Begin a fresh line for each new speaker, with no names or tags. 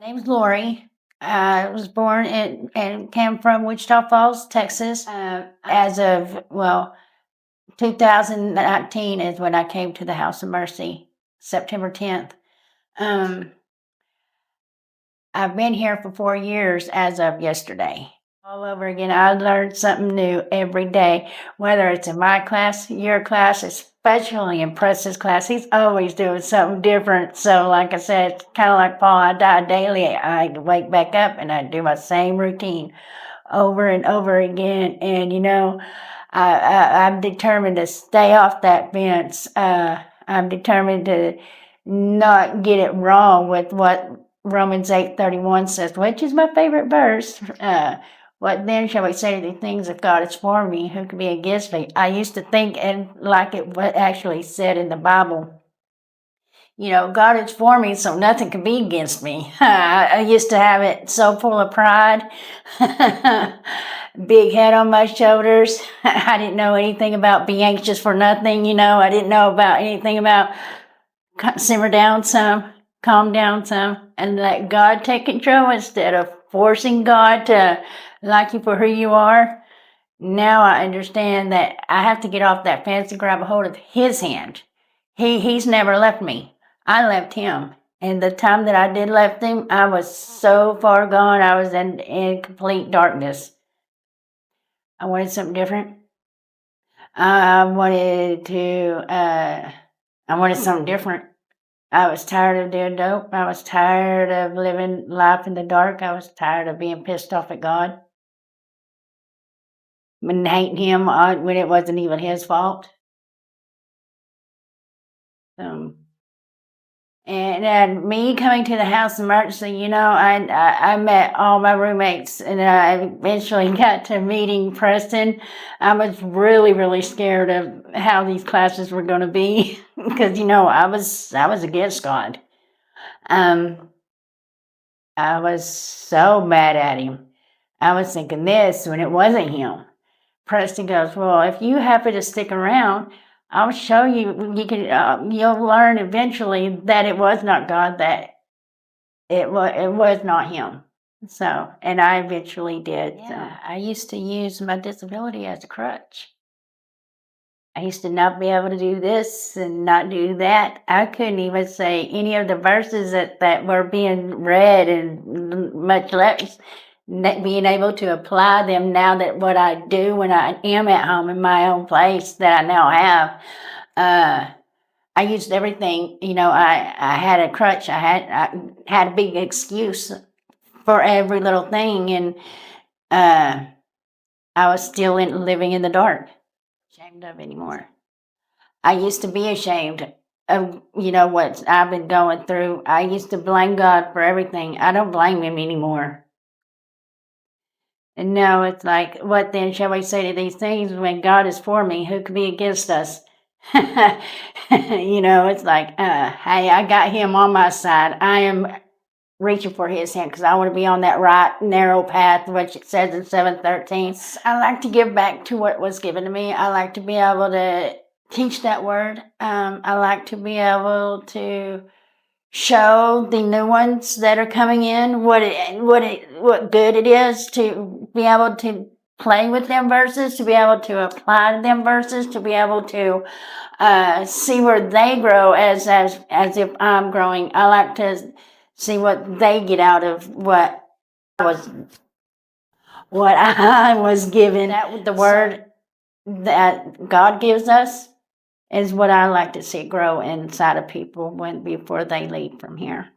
Name's Lori. I was born and came from Wichita Falls, Texas. As of, 2019 is when I came to the House of Mercy, September 10th. Um, I've been here for 4 years as of yesterday. All over again, I learned something new every day, whether it's in my class, your class, especially in Preston's class. He's always doing something different. So, like I said, it's kind of like Paul, I die daily. I wake back up and I do my same routine over and over again. And, I'm determined to stay off that fence. I'm determined to not get it wrong with what Romans 8:31 says, which is my favorite verse. What then shall we say to these things? If God is for me, who can be against me? I used to think and like it what actually said in the Bible. God is for me, so nothing can be against me. I used to have it so full of pride, big head on my shoulders. I didn't know anything about be anxious for nothing. I didn't know about anything about simmer down some, calm down some, and let God take control instead of forcing God to like you for who you are. Now I understand that I have to get off that fence and grab a hold of His hand. He's never left me. I left Him. And the time that I did left Him, I was so far gone. I was in complete darkness. I wanted something different. I wanted something different. I was tired of doing dope. I was tired of living life in the dark. I was tired of being pissed off at God and hating Him when it wasn't even His fault. Um, and me coming to the house emergency, I met all my roommates, and I eventually got to meeting Preston. I was really, really scared of how these classes were going to be because I was against God. Um, I was so mad at Him. I was thinking this when it wasn't Him. Preston goes, well, if you happen to stick around, I'll show you. You'll learn eventually that it was not God, that it was not Him. So, and I eventually did. Yeah. So I used to use my disability as a crutch. I used to not be able to do this and not do that. I couldn't even say any of the verses that were being read, and much less being able to apply them now that what I do when I am at home in my own place that I now have. I used everything. I had a crutch. I had a big excuse for every little thing, and I was still living in the dark. Ashamed of anymore. I used to be ashamed of, what I've been going through. I used to blame God for everything. I don't blame Him anymore. And now it's like, what then shall we say to these things when God is for me? Who can be against us? It's like, hey, I got Him on my side. I am reaching for His hand because I want to be on that right narrow path, which it says in 7:13. I like to give back to what was given to me. I like to be able to teach that word. I like to be able to show the new ones that are coming in what good it is to be able to play with them verses, to be able to apply them verses, to be able to see where they grow as if I'm growing. I like to see what they get out of what I was given. That the word that God gives us is what I like to see grow inside of people before they leave from here.